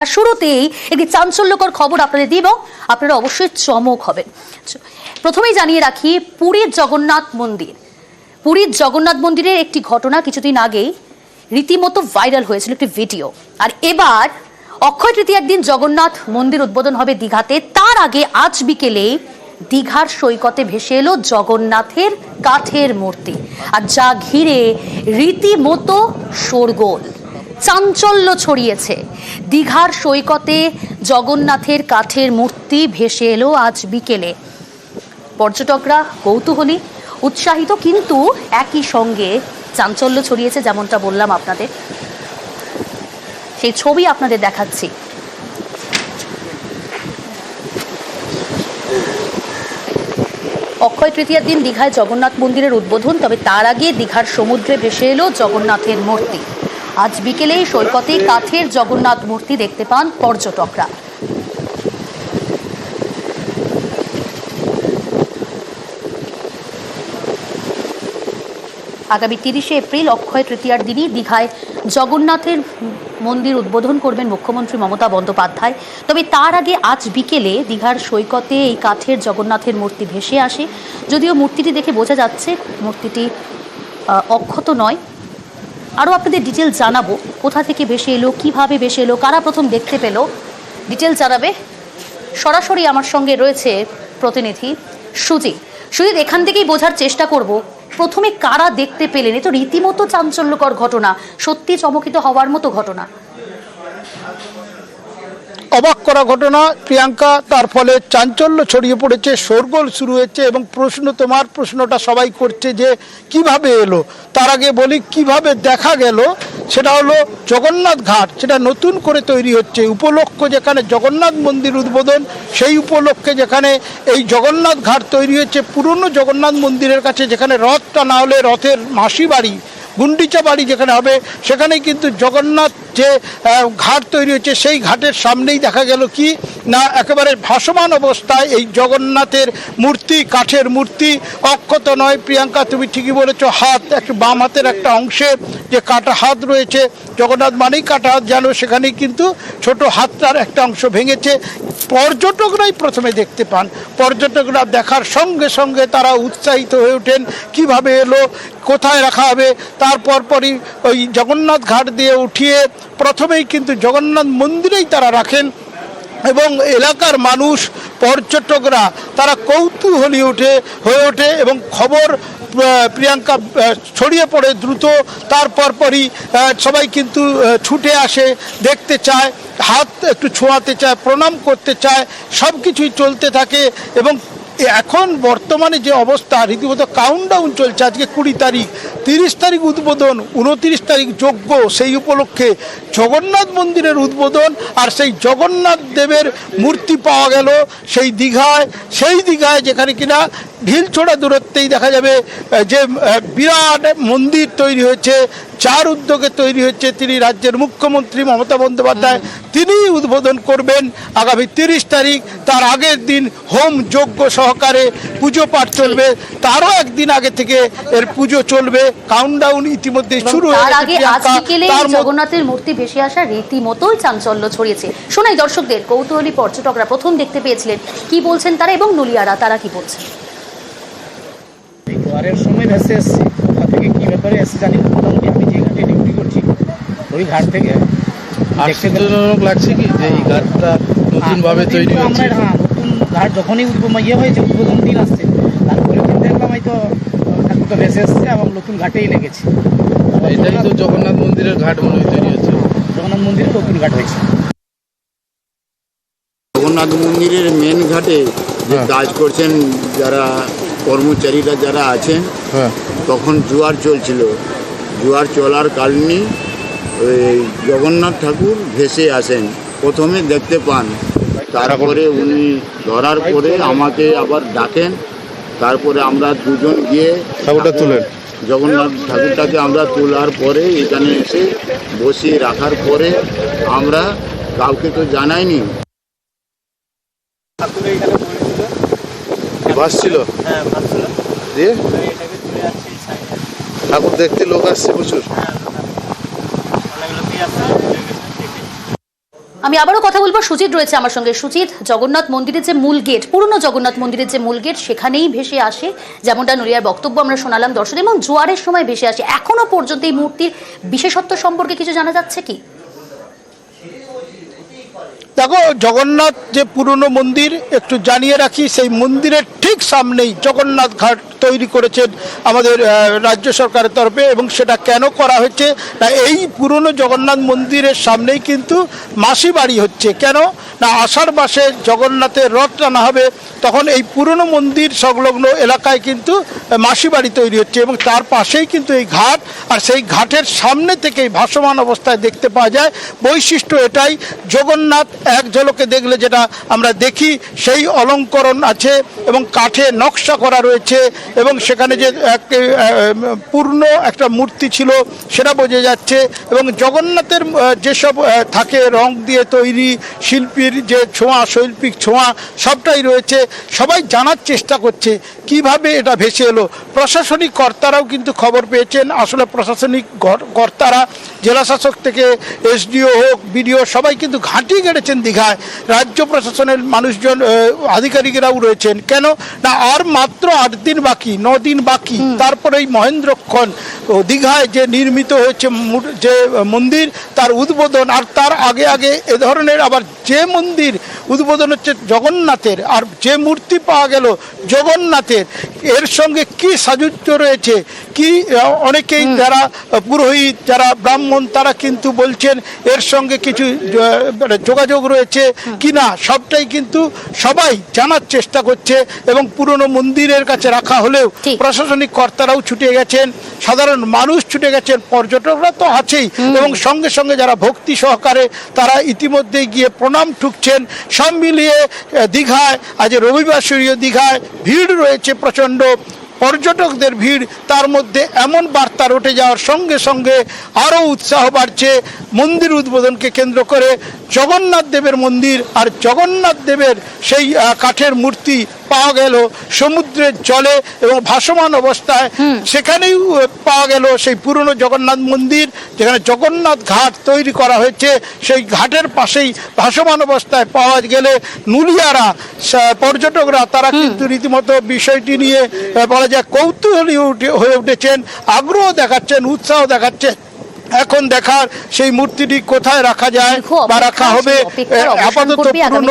শুরুতেই একটি চাঞ্চল্যকর খবর আপনাদের দিব, আপনারা অবশ্যই চমক হবেন। প্রথমেই জানিয়ে রাখি, পুরীর জগন্নাথ মন্দিরের একটি ঘটনা কিছুদিন আগেই রীতিমতো ভাইরাল হয়েছিল, একটি ভিডিও। আর এবার অক্ষয় তৃতীয়ার দিন জগন্নাথ মন্দির উদ্বোধন হবে দীঘাতে। তার আগে আজ বিকেলে দীঘার সৈকতে ভেসে এলো জগন্নাথের কাঠের মূর্তি, আর যা ঘিরে রীতিমতো শোরগোল, চাঞ্চল্য ছড়িয়েছে। দীঘার সৈকতে জগন্নাথের কাঠের মূর্তি ভেসে এলো আজ বিকেলে। পর্যটকরা কৌতূহলী, উৎসাহিত, কিন্তু একই সঙ্গে চাঞ্চল্য ছড়িয়েছে। যেমনটা বললাম আপনাদের, সেই ছবি আপনাদের দেখাচ্ছি। অক্ষয় তৃতীয়ার দিন দীঘায় জগন্নাথ মন্দিরের উদ্বোধন, তবে তার আগে দীঘার সমুদ্রে ভেসে এলো জগন্নাথের মূর্তি। আজ বিকেলে সৈকতে কাঠের জগন্নাথ মূর্তি দেখতে পান পর্যটকরা। আগামী 30শে এপ্রিল অক্ষয় তৃতীয়ার দিনই দীঘায় জগন্নাথের মন্দির উদ্বোধন করবেন মুখ্যমন্ত্রী মমতা বন্দ্যোপাধ্যায়। তবে তার আগে আজ বিকেলে দীঘার সৈকতে এই কাঠের জগন্নাথের মূর্তি ভেসে আসে। যদিও মূর্তিটি দেখে বোঝা যাচ্ছে মূর্তিটি অক্ষত নয়। আরও আপনাদের ডিটেল জানাবো, কোথা থেকে ভেসে এলো, কীভাবে ভেসে এলো, কারা প্রথম দেখতে পেল, ডিটেল জানাবে। সরাসরি আমার সঙ্গে রয়েছে প্রতিনিধি সুজিত। এখান থেকেই বোঝার চেষ্টা করব, প্রথমে কারা দেখতে পেলেন। এ তো রীতিমতো চাঞ্চল্যকর ঘটনা, সত্যি চমকিত হওয়ার মতো ঘটনা, অবাক করা ঘটনা প্রিয়াঙ্কা। তার ফলে চাঞ্চল্য ছড়িয়ে পড়েছে, শোরগোল শুরু হয়েছে এবং তোমার প্রশ্নটা সবাই করছে যে কিভাবে এলো। তার আগে বলি কিভাবে দেখা গেল। সেটা হলো জগন্নাথ ঘাট, সেটা নতুন করে তৈরি হচ্ছে। উপলক্ষ যেখানে জগন্নাথ মন্দির উদ্বোধন, সেই উপলক্ষে যেখানে এই জগন্নাথ ঘাট তৈরি হচ্ছে পুরনো জগন্নাথ মন্দিরের কাছে, যেখানে রথটা না হলে রথের মাসি বাড়ি, গুন্ডিচা বাড়ি যেখানে হবে, সেখানেই কিন্তু জগন্নাথ যে ঘাট তৈরি হচ্ছে, সেই ঘাটের সামনেই দেখা গেল কি না, একেবারে ভাসমান অবস্থায় এই জগন্নাথের মূর্তি, কাঠের মূর্তি, অক্ষত নয়। প্রিয়াঙ্কা, তুমি ঠিকই বলেছ, হাত একটু বাম হাতের একটা অংশে যে কাটা হাত রয়েছে, জগন্নাথ মানেই কাটা হাত জানো, সেখানেই কিন্তু ছোট হাতটার একটা অংশ ভেঙেছে। পর্যটকরাই প্রথমে দেখতে পান। পর্যটকরা দেখার সঙ্গে সঙ্গে তারা উৎসাহিত হয়ে ওঠেন, কিভাবে এলো, কোথায় রাখা হবে। তারপরই ওই জগন্নাথ ঘাট দিয়ে উঠিয়ে প্রথমেই কিন্তু জগন্নাথ মন্দিরেই তারা রাখেন এবং এলাকার মানুষ, পর্যটকরা তারা কৌতূহলী হয়ে ওঠে এবং খবর প্রিয়াঙ্কা ছড়িয়ে পড়ে দ্রুত। তারপরই সবাই কিন্তু ছুটে আসে, দেখতে চায়, হাত একটু ছোঁয়াতে চায়, প্রণাম করতে চায়, সব কিছুই চলতে থাকে। এবং এখন বর্তমানে যে অবস্থা, রীতিমতো কাউন্টডাউন চলছে। আজকে 20 তারিখ, 30 তারিখ উদ্বোধন, 29 তারিখ যজ্ঞ, সেই উপলক্ষে জগন্নাথ মন্দিরের উদ্বোধন। আর সেই জগন্নাথ দেবের মূর্তি পাওয়া গেল সেই দীঘায় যেখানে কিনা ঢিলছোড়া দূরত্বেই দেখা যাবে যে বিরাট মন্দির তৈরি হয়েছে, যার উদ্যোগে তৈরি হচ্ছে। তিনি রাজ্যের মুখ্যমন্ত্রী মমতা বন্দ্যোপাধ্যায়, তিনিই উদ্বোধন করবেন আগামী 30 তারিখ। তার আগের দিন হোম যজ্ঞ সহকারে পুজো পাঠ চলবে, তারও একদিন আগে থেকে এর পুজো চলবে। কাউন্টডাউন ইতিমধ্যে শুরু হয়ে গেছে। জগন্নাথের মূর্তি ভেসে আসা রীতিমতোই চাঞ্চল্য ছড়িয়েছে। শোনাই দর্শকদের, কৌতূহলী পর্যটকরা প্রথম দেখতে পেয়েছিলেন, কি বলছেন তারা, এবং নুলিয়ারা তারা কি বলছেন। দুয়ারের সময় ভেসে এসেছি, কোথা থেকে কী ব্যাপারে এসে জানি। মোটামুটি আমি যে ঘাটে ডিউটি করছি ওই ঘাট থেকে আশ্চর্যজনক লাগছে কি যে এই ঘাটটা নতুনভাবে তৈরি হয়েছে। নতুন ঘাট যখনই হয়েছে, উদ্বোধন দিন আসছে, তারপরে দেখলাম হয়তো ঠাকুরটা ভেসে এসছে এবং নতুন ঘাটেই লেগেছে। এটাই তো জগন্নাথ মন্দিরের ঘাট মনে হয় তৈরি হচ্ছে। জগন্নাথ মন্দিরের নতুন ঘাট হয়েছে। জগন্নাথ মন্দিরের মেন ঘাটে যে কাজ করছেন যারা কর্মচারীরা যারা আছেন, তখন জোয়ার চলছিল। জোয়ার চলার কারণে ওই জগন্নাথ ঠাকুর ভেসে আসেন, প্রথমে দেখতে পান। তারপরে উনি ধরার পরে আমাকে আবার ডাকেন। তারপরে আমরা দুজন গিয়ে ঠাকুরটা তুলেন, জগন্নাথ ঠাকুরটাকে আমরা তোলার পরে এখানে এসে বসিয়ে রাখার পরে আমরা কাউকে তো জানাইনি। বাস ছিল, দিয়ে ঠাকুর দেখতে লোক আসছে প্রচুর। আমি আবারও কথা বলবো, সুজিত রয়েছে আমার সঙ্গে। সুজিত, জগন্নাথ মন্দিরের যে মূল গেট, পুরনো জগন্নাথ মন্দিরের যে মূল গেট, সেখানেই ভেসে আসে, যেমনটা নুরিয়ার বক্তব্য আমরা শোনালাম দর্শক, এবং জোয়ারের সময় ভেসে আসে। এখনো পর্যন্ত এই মূর্তির বিশেষত্ব সম্পর্কে কিছু জানা যাচ্ছে কি? দেখো, জগন্নাথ যে পুরনো মন্দির, একটু জানিয়ে রাখি, সেই মন্দিরের ঠিক সামনেই জগন্নাথ ঘাট তৈরি করেছেন আমাদের রাজ্য সরকারের তরফে। এবং সেটা কেন করা হয়েছে না, এই পুরনো জগন্নাথ মন্দিরের সামনেই কিন্তু মাসি বাড়ি হচ্ছে। কেন না, আষাঢ় মাসে জগন্নাথের রথ টানা হবে, তখন এই পুরনো মন্দির সংলগ্ন এলাকায় কিন্তু মাসি বাড়ি তৈরি হচ্ছে, এবং তার পাশেই কিন্তু এই ঘাট। আর সেই ঘাটের সামনে থেকেই ভাসমান অবস্থায় দেখতে পাওয়া যায়। বৈশিষ্ট্য এটাই, জগন্নাথ এক ঝলকে দেখলে যেটা আমরা দেখি, সেই অলঙ্করণ আছে এবং কাঠে নকশা করা রয়েছে, এবং সেখানে যে পূর্ণ একটা মূর্তি ছিল সেটা বোঝা যাচ্ছে। এবং জগন্নাথের যেসব থাকে রং দিয়ে তৈরি, শিল্পীর যে ছোঁয়া, শৈল্পিক ছোঁয়া, সবটাই রয়েছে। সবাই জানার চেষ্টা করছে কিভাবে এটা ভেসে এলো। প্রশাসনিক কর্তারাও কিন্তু খবর পেয়েছেন। আসলে প্রশাসনিক কর্তারা, জেলাশাসক থেকে এসডিও হোক, বিডিও, সবাই কিন্তু ঘাঁটি গেড়েছেন দীঘায়। রাজ্য প্রশাসনের মানুষজন, আধিকারিকরাও রয়েছেন। কেন না, আর মাত্র 8 দিন বাকি, 9 দিন বাকি, তারপরে এই মহেন্দ্রক্ষণ দীঘায় যে নির্মিত হয়েছে যে মন্দির, তার উদ্বোধন। আর তার আগে আগে এ ধরনের আবার যে মন্দির উদ্বোধন হচ্ছে জগন্নাথের, আর যে মূর্তি পাওয়া গেল জগন্নাথের, এর সঙ্গে কি সাযুজ্য রয়েছে, কি অনেকেই যারা পুরোহিত, যারা ব্রাহ্মণ, তারা কিন্তু বলছেন এর সঙ্গে কিছু যোগাযোগ রয়েছে কিনা, সবটাই কিন্তু সবাই জানার চেষ্টা করছে। এবং পুরনো মন্দিরের কাছে রাখা হলেও প্রশাসনিক কর্তারাও ছুটে গেছেন, সাধারণ মানুষ ছুটে গেছেন, পর্যটকরা তো আছেই, এবং সঙ্গে সঙ্গে যারা ভক্তি সহকারে তারা ইতিমধ্যেই গিয়ে প্রণাম ঠুকছেন। সব মিলিয়ে দীঘায় আজ রবিবার সূর্য দীঘায় ভিড় রয়েছে প্রচণ্ড, পর্যটকদের ভিড়। তার মধ্যে এমন বার্তা রটে যাওয়ার সঙ্গে সঙ্গে আরও উৎসাহ বাড়ছে মন্দির উদ্বোধনকে কেন্দ্র করে। জগন্নাথ দেবের মন্দির, আর জগন্নাথ দেবের সেই কাঠের মূর্তি পাওয়া গেল সমুদ্রের জলে এবং ভাসমান অবস্থায়। সেখানেই পাওয়া গেল সেই পুরনো জগন্নাথ মন্দির, যেখানে জগন্নাথ ঘাট তৈরি করা হয়েছে, সেই ঘাটের পাশেই ভাসমান অবস্থায় পাওয়া গেলে নুলিয়ারা, পর্যটকরা, তারা কিন্তু রীতিমতো বিষয়টি নিয়ে বলা যায় কৌতূহলী হয়ে উঠেছেন, আগ্রহ দেখাচ্ছেন, উৎসাহ দেখাচ্ছেন। এখন দেখার সেই মূর্তিটি কোথায় রাখা যায় বা রাখা হবে। আপাতত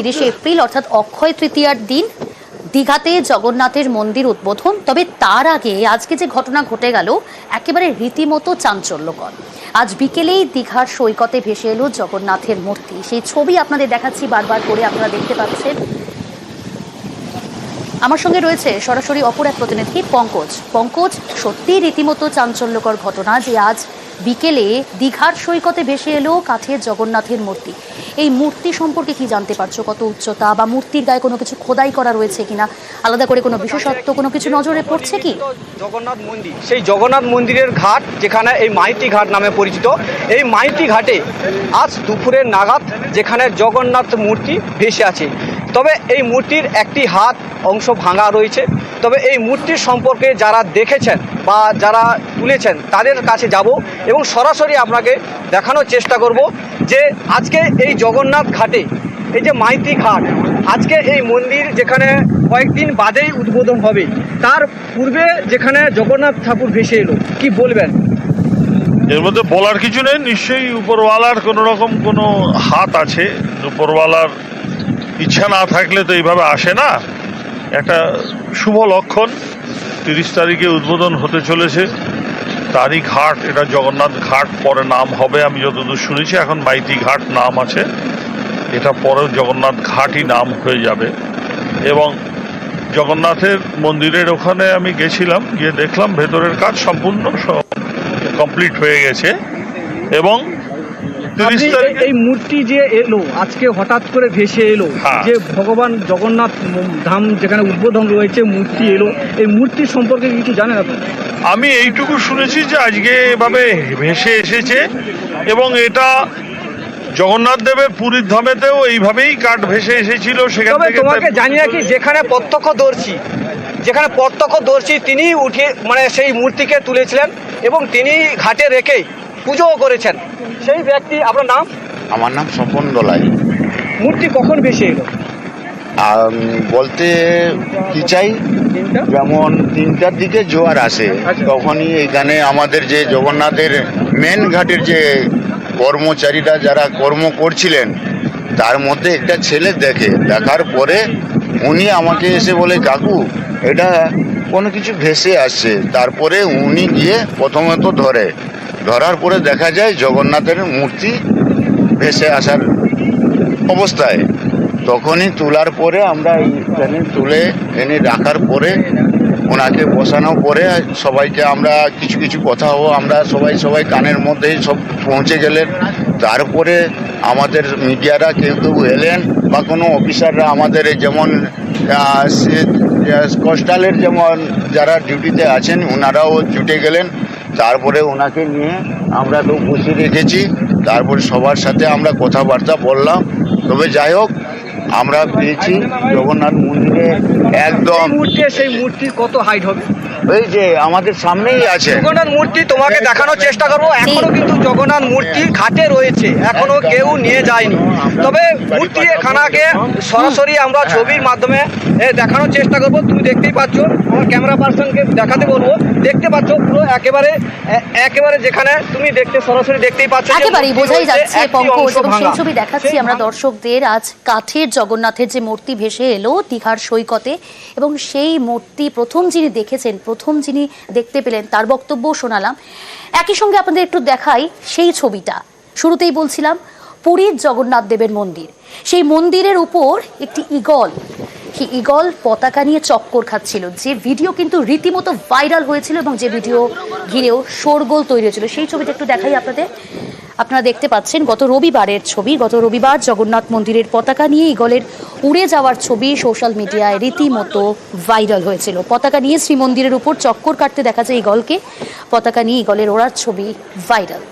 30 এপ্রিল অর্থাৎ অক্ষয় তৃতীয়ার দিন দীঘাতে জগন্নাথের মন্দির উদ্বোধন। তবে তার আগে আজকে যে ঘটনা ঘটে গেল, একেবারে রীতিমতো চাঞ্চল্যকর। আজ বিকেলেই দীঘার সৈকতে ভেসে এলো জগন্নাথের মূর্তি। সেই ছবি আপনাদের দেখাচ্ছি বারবার করে, আপনারা দেখতে পাচ্ছেন। আমার সঙ্গে রয়েছে সরাসরি অপর এক প্রতিনিধি পঙ্কজ। সত্যি রীতিমতো চাঞ্চল্যকর ঘটনা যে আজ বিকেলে দীঘার সৈকতে ভেসে এলো কাঠের জগন্নাথের মূর্তি। এই মূর্তি সম্পর্কে কি জানতে পারছো? কত উচ্চতা, বা মূর্তির গায়ে কোনো কিছু খোদাই করা রয়েছে কিনা, আলাদা করে কোনো বিশেষত্ব, কোনো কিছু নজরে পড়ছে কি? জগন্নাথ মন্দির, সেই জগন্নাথ মন্দিরের ঘাট, যেখানে এই মাইতি ঘাট নামে পরিচিত, এই মাইতি ঘাটে আজ দুপুরের নাগাদ যেখানে জগন্নাথ মূর্তি ভেসে আছে। তবে এই মূর্তির একটি হাত অংশ ভাঙা রয়েছে। তবে এই মূর্তির সম্পর্কে যারা দেখেছেন বা যারা তুলেছেন তাদের কাছে যাব এবং সরাসরি আপনাকে দেখানোর চেষ্টা করব যে আজকে এই জগন্নাথ ঘাটে, এই যে মাইতি ঘাট, আজকে এই মন্দির যেখানে কয়েকদিন বাদেই উদ্বোধন হবে, তার পূর্বে যেখানে জগন্নাথ ঠাকুর ভেসে এলো, কি বলবেন? এর মধ্যে বলার কিছু নেই, নিশ্চয়ই উপরওয়ালার কোনো রকম কোনো হাত আছে। উপরওয়ালার ইচ্ছা না থাকলে তো এইভাবে আসে না। একটা শুভ লক্ষণ। 30 তারিখে উদ্বোধন হতে চলেছে, তারই ঘাট, এটা জগন্নাথ ঘাট পরে নাম হবে আমি যতদূর শুনেছি। এখন মাইতি ঘাট নাম আছে, এটা পরে জগন্নাথ ঘাটই নাম হয়ে যাবে। এবং জগন্নাথের মন্দিরের ওখানে আমি গেছিলাম, গিয়ে দেখলাম ভেতরের কাজ সম্পূর্ণ কমপ্লিট হয়ে গেছে। এবং এই মূর্তি যে এলো আজকে হঠাৎ করে ভেসে এলো, যে ভগবান জগন্নাথ ধাম যেখানে উদ্বোধন রয়েছে, মূর্তি এলো, এই মূর্তির সম্পর্কে কিছু জানেন আপনি? আমি এইটুকু শুনেছি যে আজকে এভাবে ভেসে এসেছে, এবং এটা জগন্নাথ দেবের পুরীর ধামেতেও এইভাবেই কাঠ ভেসে এসেছিল। সেখান থেকে তোমাকে জানিয়ে কি, যেখানে প্রত্যক্ষদর্শী তিনি উঠে মানে সেই মূর্তিকে তুলেছিলেন এবং তিনি ঘাটে রেখে পুজোও করেছেন। সেই ব্যক্তি, আপনার নাম? আমার নাম স্বপন দলাই। মূর্তি কখন ভেসে এলো? বলতে কি চাই, যেমন 3টার দিকে জোয়ার আসে, তখনই এখানে আমাদের যে জগন্নাথের মেন ঘাটের যে কর্মচারীরা যারা কর্ম করছিলেন তার মধ্যে একটা ছেলে দেখার পরে উনি আমাকে এসে বলে, কাকু এটা কোনো কিছু ভেসে আসছে। তারপরে উনি গিয়ে প্রথমে তো ধরার পরে দেখা যায় জগন্নাথের মূর্তি ভেসে আসার অবস্থায়। তখনই তোলার পরে আমরা এইখানে তুলে এনে রাখার পরে ওনাকে বসানোর পরে সবাইকে আমরা কিছু কথা আমরা সবাই কানের মধ্যেই সব পৌঁছে গেলেন। তারপরে আমাদের মিডিয়ারা কেউ এলেন বা কোনো অফিসাররা আমাদের যেমন কোস্টালের যেমন যারা ডিউটিতে আছেন ওনারাও জুটে গেলেন। তারপরে ওনাকে নিয়ে আমরা তো বসে রেখেছি, তারপরে সবার সাথে আমরা কথাবার্তা বললাম। তবে যাই হোক, আমরা পেয়েছি জগন্নাথ মন্দিরে একদম সেই মূর্তির কত হাইট হবে? এই যে আমাদের সামনেই আছে জগন্নাথ মূর্তি, তোমাকে দেখানোর চেষ্টা করবো। এখনো কিন্তু জগন্নাথ মূর্তি ঘাটে রয়েছে, এখনো কেউ নিয়ে যায়নি। তবে মূর্তি এখানাকে সরাসরি আমরা ছবির মাধ্যমে দেখানোর চেষ্টা করবো। তুমি দেখতেই পাচ্ছ, আমার ক্যামেরা পার্সনকে দেখাতে বলবো। দেখতে পাচ্ছ পুরো একেবারে যেখানে তুমি সরাসরি দেখতেই পাচ্ছ, একেবারেই বোঝাই যাচ্ছে পঙ্কজ, এবং সেই ছবি দেখাচ্ছি আমরা দর্শকদের। আজ কাঠের জগন্নাথের যে মূর্তি ভেসে এলো দীঘার সৈকতে, এবং সেই মূর্তি প্রথম যিনি দেখেছেন, প্রথম যিনি দেখতে পেলেন তার বক্তব্যও শোনালাম। একই সঙ্গে আপনাদের একটু দেখাই সেই ছবিটা। শুরুতেই বলছিলাম পুরীর জগন্নাথ দেবের মন্দির, সেই মন্দিরের উপর একটি ঈগল, সেই ঈগল পতাকা নিয়ে চক্কর খাচ্ছিল, যে ভিডিও কিন্তু রীতিমতো ভাইরাল হয়েছিল এবং যে ভিডিও ঘিরেও শোরগোল তৈরি হয়েছিল। সেই ছবিটা একটু দেখাই আপনাদের। আপনারা দেখতে পাচ্ছেন গত রবিবারের ছবি। গত রবিবার জগন্নাথ মন্দিরের পতাকা নিয়ে ঈগলের উড়ে যাওয়ার ছবি সোশ্যাল মিডিয়ায় রীতিমতো ভাইরাল হয়েছিল। পতাকা নিয়ে শ্রীমন্দিরের উপর চক্কর কাটতে দেখা যায় ঈগলকে, পতাকা নিয়ে ঈগলের ওড়ার ছবি ভাইরাল।